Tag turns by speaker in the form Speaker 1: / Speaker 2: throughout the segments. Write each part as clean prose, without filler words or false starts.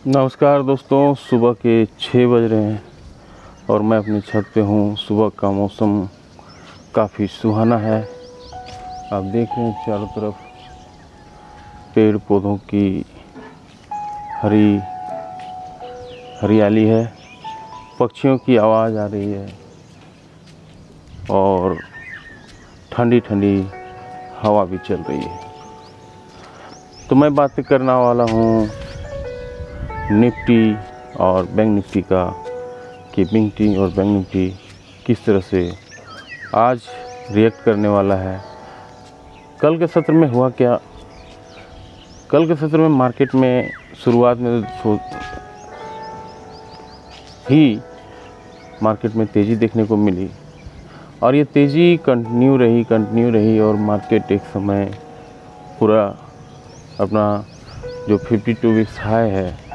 Speaker 1: नमस्कार दोस्तों, सुबह के 6 बज रहे हैं और मैं अपनी छत पे हूँ। सुबह का मौसम काफ़ी सुहाना है। आप देख रहे हैं चारों तरफ पेड़ पौधों की हरियाली है, पक्षियों की आवाज़ आ रही है और ठंडी ठंडी हवा भी चल रही है। तो मैं बातें करने वाला हूँ निफ्टी और बैंक निफ्टी का, कि निफ्टी और बैंक निफ्टी किस तरह से आज रिएक्ट करने वाला है। कल के सत्र में हुआ क्या? कल के सत्र में मार्केट में शुरुआत में ही मार्केट में तेज़ी देखने को मिली और ये तेज़ी कंटिन्यू रही और मार्केट एक समय पूरा अपना जो 52 वीक्स हाई है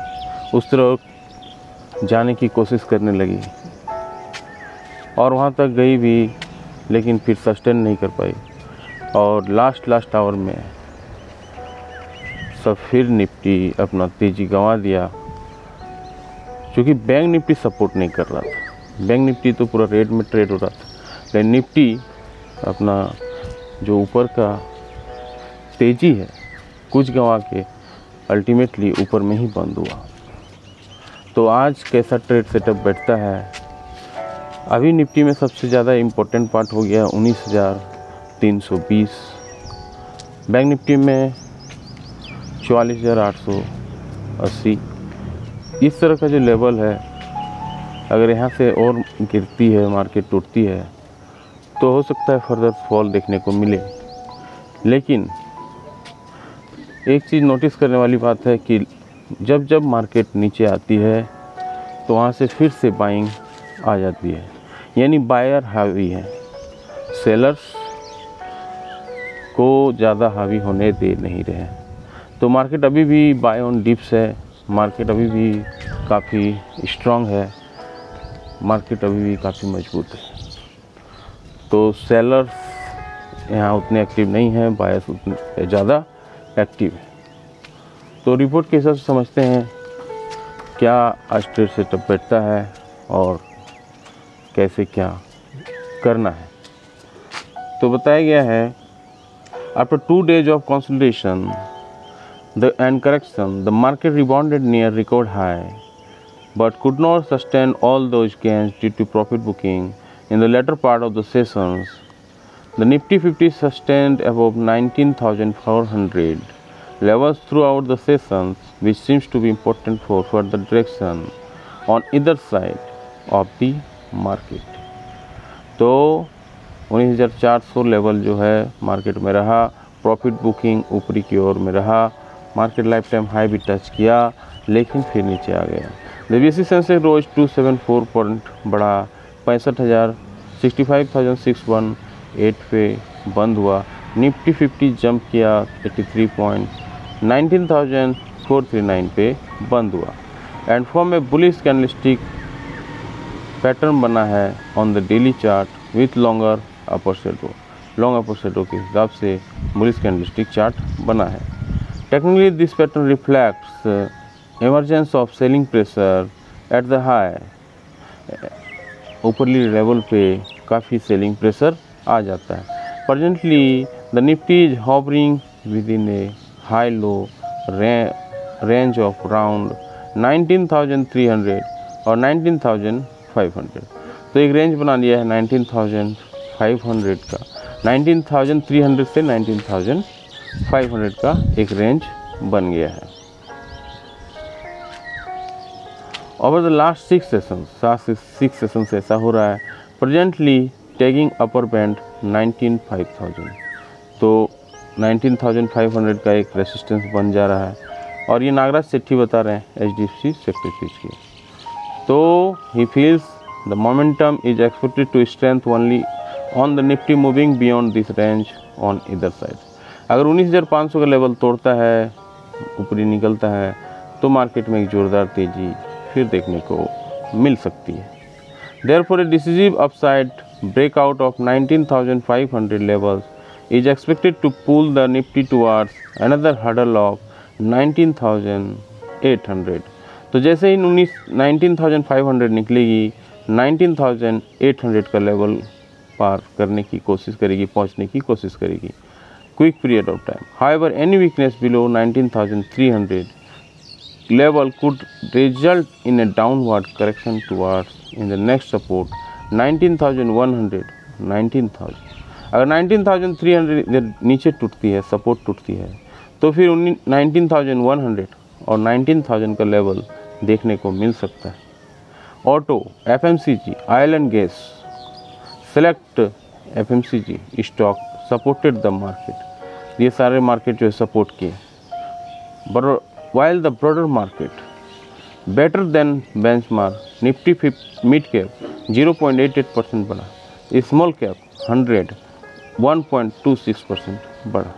Speaker 1: उस तरफ जाने की कोशिश करने लगी और वहाँ तक गई भी, लेकिन फिर सस्टेन नहीं कर पाई और लास्ट आवर में सब फिर निफ्टी अपना तेज़ी गंवा दिया, क्योंकि बैंक निफ्टी सपोर्ट नहीं कर रहा था। बैंक निफ्टी तो पूरा रेड में ट्रेड हो रहा था, लेकिन निफ्टी अपना जो ऊपर का तेज़ी है कुछ गंवा के अल्टीमेटली ऊपर में ही बंद हुआ। तो आज कैसा ट्रेड सेटअप बैठता है? अभी निफ्टी में सबसे ज़्यादा इम्पोर्टेंट पार्ट हो गया 19,320, बैंक निफ्टी में 44,880। इस तरह का जो लेवल है, अगर यहाँ से और गिरती है, मार्केट टूटती है, तो हो सकता है फर्दर फॉल देखने को मिले। लेकिन एक चीज़ नोटिस करने वाली बात है कि जब मार्केट नीचे आती है तो वहाँ से फिर से बाइंग आ जाती है, यानी बायर हावी है, सेलर्स को ज़्यादा हावी होने दे नहीं रहे। तो मार्केट अभी भी बाय ऑन डिप्स है, मार्केट अभी भी काफ़ी स्ट्रॉन्ग है, मार्केट अभी भी काफ़ी मजबूत है। तो सेलर्स यहाँ उतने एक्टिव नहीं हैं, बायर्स उतने ज़्यादा एक्टिव है। तो रिपोर्ट के हिसाब से समझते हैं क्या आज ट्रेड सेटअप बैठता है और कैसे क्या करना है। तो बताया गया है, after 2 days of consolidation and correction, the market rebounded near record high, but could not sustain all those gains due to profit booking in the latter part of the sessions. The Nifty 50 sustained above 19,400 levels throughout the sessions, which seems to be important for further direction on either side of the market. तो 19,400 level जो है market में रहा, profit booking ऊपरी की ओर में रहा, मार्केट लाइफ टाइम हाई भी टच किया, लेकिन फिर नीचे आ गया। The BSE Sensex rose 274 point बढ़ा, 65,618 पे बंद हुआ। निफ्टी 50 जंप किया 83 पॉइंट, 19,439 पे बंद हुआ and form a bullish candlestick pattern बना है on the daily chart with longer upper shadow. Long upper shadow के हिसाब से बुलिश कैंडलस्टिक चार्ट बना है। Technically this pattern reflects emergence of selling pressure at the high. ऊपरली level पे काफ़ी सेलिंग प्रेशर आ जाता है। Presently the Nifty is hovering within a high low range of around 19,300 और 19,500। तो एक रेंज बना लिया है 19,500 का, 19,300 से 19,500 का एक रेंज बन गया है। ओवर द लास्ट 6 सेशंस ऐसा हो रहा है। प्रेजेंटली टैगिंग अपर बैंड 19,500, तो 19,500 का एक रेसिस्टेंस बन जा रहा है और ये नागराज सेठी बता रहे हैं HDFC सेक्रेटरीज की। तो he feels the momentum is expected to strength only on the Nifty moving beyond this range on इधर साइड। अगर 19,500 का लेवल तोड़ता है, ऊपरी निकलता है, तो मार्केट में एक जोरदार तेजी फिर देखने को मिल सकती है। Therefore A decisive upside breakout of 19,500 levels is expected to pull the Nifty towards another hurdle of 19,800. तो जैसे ही 19,500 निकलेगी 19,800 का लेवल पार करने की कोशिश करेगी, पहुंचने की कोशिश करेगी quick period of time. However any weakness below 19,300 level could result in a downward correction towards in the next support 19,100 19,000। अगर 19,300 इधर नीचे टूटती है, सपोर्ट टूटती है, तो फिर 19,100 और 19,000 का लेवल देखने को मिल सकता है। Auto, FMCG, oil and gas, select FMCG stock supported the market. ये सारे मार्केट जो है सपोर्ट किए। While the broader market better than benchmark, Nifty mid cap 0.88% बढ़ा, small cap 100 1.26% बढ़ा।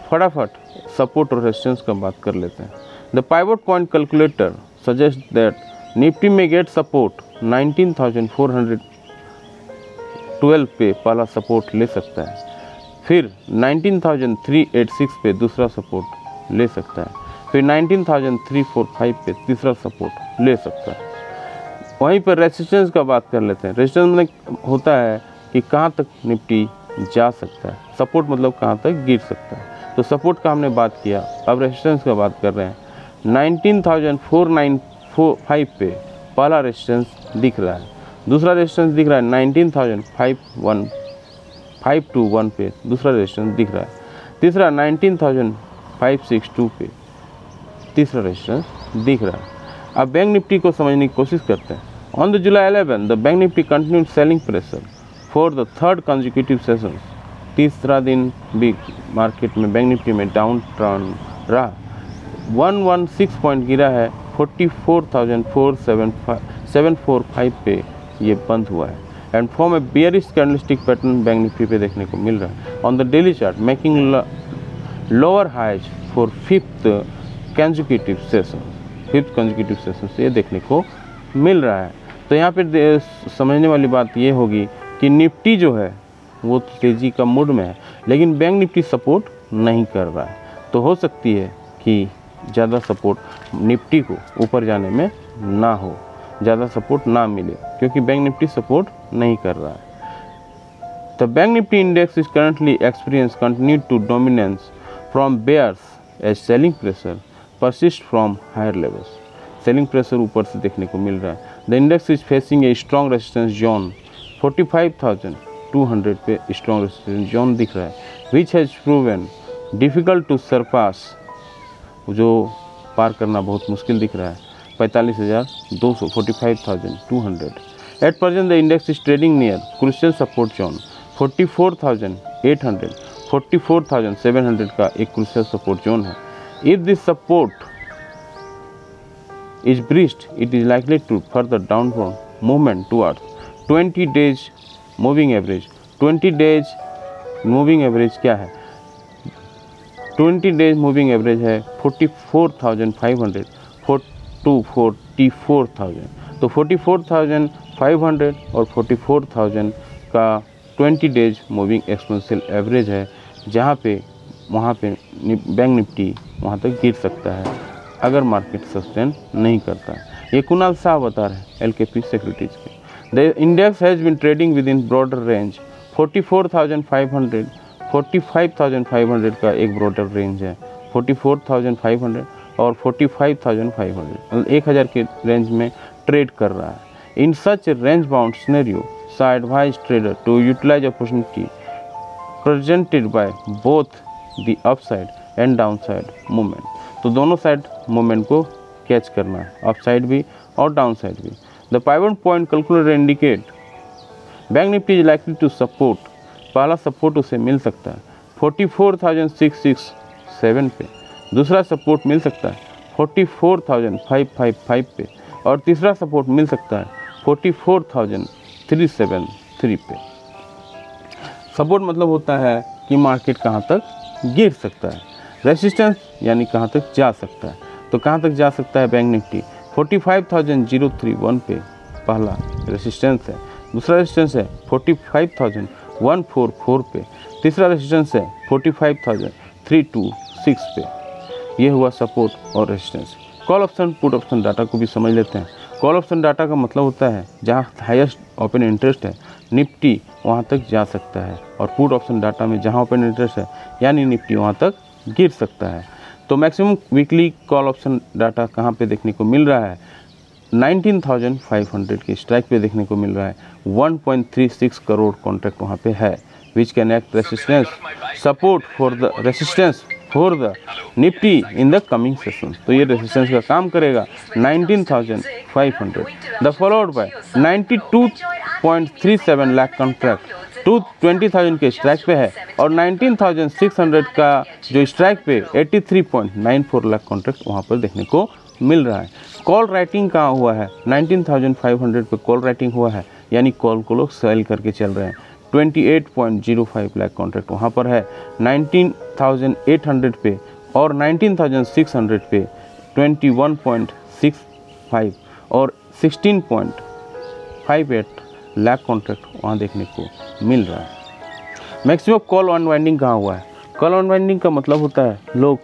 Speaker 1: फटाफट सपोर्ट और रेजिस्टेंस का बात कर लेते हैं। The pivot point calculator suggest that Nifty में गेट सपोर्ट 19,412 पे पहला सपोर्ट ले सकता है, फिर 19,386 पे दूसरा सपोर्ट ले सकता है, फिर 19,345 पे तीसरा सपोर्ट ले सकता है। वहीं पर रेजिस्टेंस का बात कर लेते हैं। रेजिस्टेंस मतलब होता है कि कहाँ तक निफ्टी जा सकता है, सपोर्ट मतलब कहाँ तक गिर सकता है। तो सपोर्ट का हमने बात किया, अब रेजिस्टेंस का बात कर रहे हैं। 19,495 पे पहला रेजिस्टेंस दिख रहा है, दूसरा रेजिस्टेंस दिख रहा है 19,521 पे दूसरा रेजिस्टेंस दिख रहा है, तीसरा 19,562 पे तीसरा रेजिस्टेंस दिख रहा है। अब बैंक निफ्टी को समझने की कोशिश करते हैं। On the July 11 the bank Nifty continued selling pressure for the third consecutive session. तीसरा दिन भी मार्केट में बैंक निफ्टी में डाउन टर्न रहा, 116 पॉइंट गिरा है, 44,745 पे ये बंद हुआ है and form a bearish candlestick pattern bank Nifty पे देखने को मिल रहा है on the daily chart, making lower highs for fifth consecutive session से ये देखने को मिल रहा है। तो यहाँ पे समझने वाली बात ये होगी कि निफ्टी जो है वो तेज़ी का मूड में है, लेकिन बैंक निफ्टी सपोर्ट नहीं कर रहा है। तो हो सकती है कि ज़्यादा सपोर्ट निफ्टी को ऊपर जाने में ना हो, ज़्यादा सपोर्ट ना मिले, क्योंकि बैंक निफ्टी सपोर्ट नहीं कर रहा है। The bank Nifty index is currently experience continue to dominance from bears as selling pressure persist from higher levels। Selling pressure ऊपर से देखने को मिल रहा है। The index is facing a strong resistance zone 45,200 पे स्ट्रॉन्ग रेजिस्टेंस जोन दिख रहा है, which has proven difficult to surpass, जो पार करना बहुत मुश्किल दिख रहा है, 45,200 45,200। At present the index is trading near crucial support zone 44,800 44,700 का एक क्रूशियल सपोर्ट जोन है। If this support is breached, it is likely to further downward movement towards 20 days moving average। 20 days moving average क्या है? 20 days moving average है 44,500 to 44,000। तो 44,500 और 44,000 का 20 days moving exponential average है, जहाँ पे वहाँ पे बैंक निफ्टी वहाँ तक गिर सकता है अगर मार्केट सस्टेन नहीं करता है। ये कुणाल शाह बता रहे हैं LKP सिक्योरिटीज़ के। The index has been trading within broader range 44,500 45,500 का एक ब्रॉडर रेंज है, 44,500 और 45,500 1000 के रेंज में ट्रेड कर रहा है। In such range bound scenario so advise trader to utilise opportunity presented by both the upside and downside movement. तो दोनों साइड मूवमेंट को कैच करना है, अपसाइड भी और डाउनसाइड भी। The pivot point calculator indicate bank Nifty is likely to support, पहला support उसे मिल सकता है 44,667 पे, दूसरा सपोर्ट मिल सकता है 44,555 पे और तीसरा सपोर्ट मिल सकता है 44,373 पे। सपोर्ट मतलब होता है कि मार्केट कहाँ तक गिर सकता है, रेजिस्टेंस यानी कहाँ तक जा सकता है। तो कहाँ तक जा सकता है बैंक निफ्टी? 45,031 पे पहला रेजिस्टेंस है, दूसरा रेजिस्टेंस है 45,144 पे, तीसरा रेजिस्टेंस है 45,326 पे। ये हुआ सपोर्ट और resistance. Call option put option data को भी समझ लेते हैं। कॉल ऑप्शन डाटा का मतलब होता है जहाँ हाईएस्ट ओपन इंटरेस्ट है निफ्टी वहाँ तक जा सकता है, और पुट ऑप्शन डाटा में जहाँ ओपन इंटरेस्ट है यानी निफ्टी वहाँ तक गिर सकता है। तो maximum weekly call option data कहाँ पे देखने को मिल रहा है? 19,500 के स्ट्राइक पे देखने को मिल रहा है। 1.36 करोड़ कॉन्ट्रैक्ट वहाँ पे है, which can act resistance support for the Nifty in the coming session. तो ये रेसिस्टेंस का काम करेगा 19,500। The followed by 92.37 lakh contract 20,000 के स्ट्राइक पे है, और 19,600 का जो स्ट्राइक पे 83.94 लाख कॉन्ट्रैक्ट वहाँ पर देखने को मिल रहा है। कॉल राइटिंग कहाँ हुआ है? 19,500 पे कॉल राइटिंग हुआ है, यानी कॉल को लोग सेल करके चल रहे हैं। 28.05 लाख कॉन्ट्रैक्ट वहाँ पर है। 19,800 पे और 19,600 पे 21.65 और 16.58 लाख कॉन्ट्रैक्ट वहाँ देखने को मिल रहा है। मैक्सिमम कॉल अनवाइंडिंग कहाँ हुआ है? कॉल अनवाइंडिंग का मतलब होता है लोग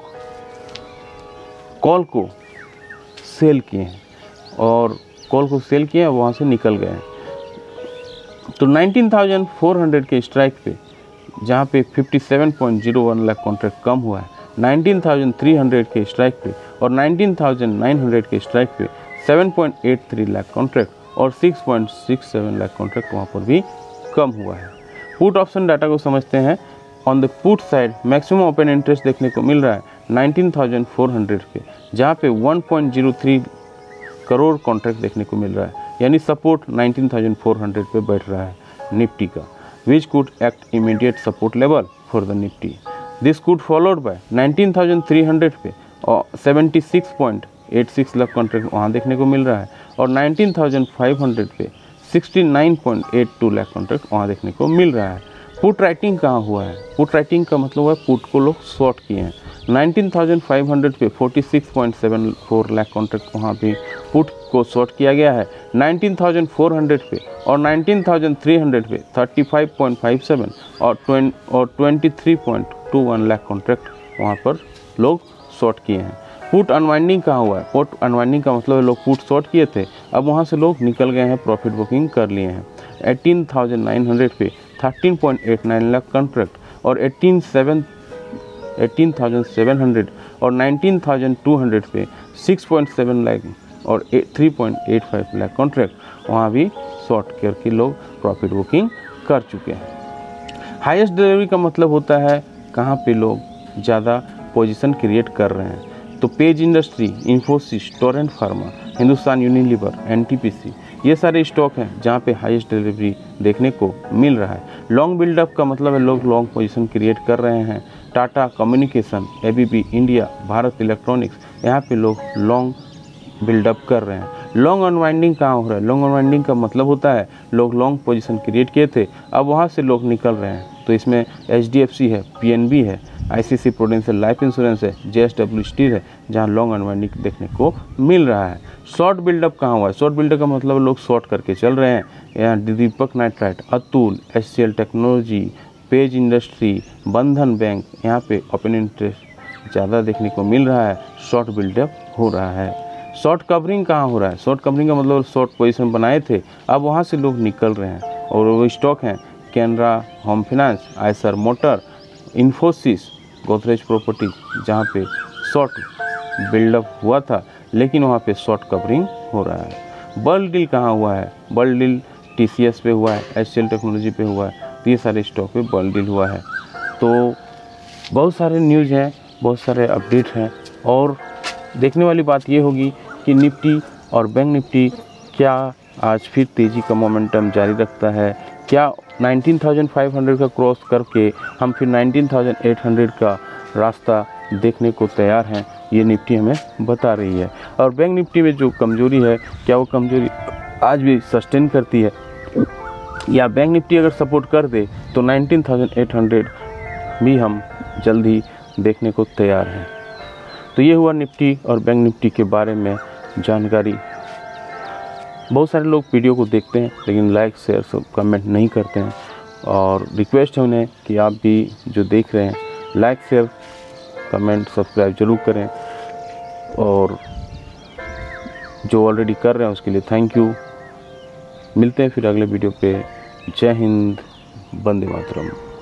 Speaker 1: कॉल को सेल किए हैं और कॉल को सेल किए हैं वहाँ से निकल गए हैं। तो 19,400 के स्ट्राइक पे जहाँ पे 57.01 लाख कॉन्ट्रैक्ट कम हुआ है, 19,300 के स्ट्राइक पे और 19,900 के स्ट्राइक पे 7.83 लाख कॉन्ट्रैक्ट और 6.67 लाख कॉन्ट्रैक्ट वहाँ पर भी कम हुआ है। पुट ऑप्शन डाटा को समझते हैं। On the put side maximum open interest देखने को मिल रहा है 19,400 पे, जहाँ पे 1.03 करोड़ कॉन्ट्रैक्ट देखने को मिल रहा है, यानी सपोर्ट 19,400 पे बैठ रहा है निफ्टी का, which could act immediate support level for the Nifty. This could followed by 19,300 पे और 76.86 लाख कॉन्ट्रैक्ट वहाँ देखने को मिल रहा है, और 19,500 पे 69.82 लाख कॉन्ट्रैक्ट वहाँ देखने को मिल रहा है। पुट राइटिंग कहाँ हुआ है? पुट राइटिंग का मतलब है पुट को लोग शॉर्ट किए हैं। 19,500 पे 46.74 लाख कॉन्ट्रैक्ट वहाँ भी पुट को शॉर्ट किया गया है। 19,400 पे और 19,300 पे 35.57 और 23.21 लाख कॉन्ट्रैक्ट वहाँ पर लोग शॉर्ट किए हैं। पुट अनवाइंडिंग कहाँ हुआ है? पुट अनवाइंडिंग का मतलब लोग पुट शॉर्ट किए थे, अब वहाँ से लोग निकल गए हैं, प्रॉफिट बुकिंग कर लिए हैं। 18,900 पे 13.89 लाख कॉन्ट्रैक्ट और 18,700 और 19,200 पे 6.7 लाख और 3.85 लाख कॉन्ट्रैक्ट वहाँ भी शॉर्ट करके लोग प्रॉफिट बुकिंग कर चुके हैं। हाईएस्ट डिलीवरी का मतलब होता है कहाँ पे लोग ज़्यादा पोजीशन क्रिएट कर रहे हैं। तो page industry, Infosys, Torrent pharma, Hindustan Unilever, NTPC, ये सारे स्टॉक हैं जहाँ पे हाईएस्ट डिलीवरी देखने को मिल रहा है। लॉन्ग बिल्डअप का मतलब है लोग लॉन्ग पोजीशन क्रिएट कर रहे हैं। Tata communication, ABB India, Bharat electronics, यहाँ पे लोग लॉन्ग बिल्डअप कर रहे हैं। लॉन्ग अनवाइंडिंग कहाँ हो रहा है? लॉन्ग अनवाइंडिंग का मतलब होता है लोग लॉन्ग पोजीशन क्रिएट किए थे, अब वहाँ से लोग निकल रहे हैं। तो इसमें एचडीएफसी है, पीएनबी है, आईसीसी प्रूडेंशियल लाइफ इंश्योरेंस है, जेएसडब्ल्यू स्टील है, जहाँ लॉन्ग अनवाइंडिंग देखने को मिल रहा है। शॉर्ट बिल्डअप कहाँ हुआ है? शॉर्ट बिल्डअप का मतलब लोग शॉर्ट करके चल रहे हैं। यहाँ Deepak Nitrite, Atul, HCL Technology, Page Industry, Bandhan Bank, यहाँ पे ओपन इंटरेस्ट ज़्यादा देखने को मिल रहा है, शॉर्ट बिल्डअप हो रहा है। शॉर्ट कवरिंग कहाँ हो रहा है? शॉर्ट कवरिंग का मतलब शॉर्ट पोजीशन बनाए थे, अब वहाँ से लोग निकल रहे हैं, और वो स्टॉक हैं Canara home finance, Eicher motor, Infosys, Godrej property, जहाँ पे शॉर्ट बिल्डअप हुआ था लेकिन वहाँ पे शॉर्ट कवरिंग हो रहा है। बल्क डील कहाँ हुआ है? बल्क डील टीसीएस पे हुआ है, एचसीएल टेक्नोलॉजी पे हुआ है, तो ये सारे स्टॉक पे बल्क डील हुआ है। तो बहुत सारे न्यूज़ हैं, बहुत सारे अपडेट हैं, और देखने वाली बात ये होगी कि निफ्टी और बैंक निफ्टी क्या आज फिर तेज़ी का मोमेंटम जारी रखता है, क्या 19,500 का क्रॉस करके हम फिर 19,800 का रास्ता देखने को तैयार हैं, ये निफ्टी हमें बता रही है। और बैंक निफ्टी में जो कमज़ोरी है, क्या वो कमज़ोरी आज भी सस्टेन करती है, या बैंक निफ्टी अगर सपोर्ट कर दे तो 19,800 भी हम जल्द ही देखने को तैयार हैं। तो ये हुआ निफ्टी और बैंक निफ्टी के बारे में जानकारी। बहुत सारे लोग वीडियो को देखते हैं लेकिन लाइक शेयर सब कमेंट नहीं करते हैं, और रिक्वेस्ट है उन्हें कि आप भी जो देख रहे हैं लाइक शेयर कमेंट सब्सक्राइब जरूर करें, और जो ऑलरेडी कर रहे हैं उसके लिए थैंक यू। मिलते हैं फिर अगले वीडियो पे। जय हिंद, वंदे मातरम।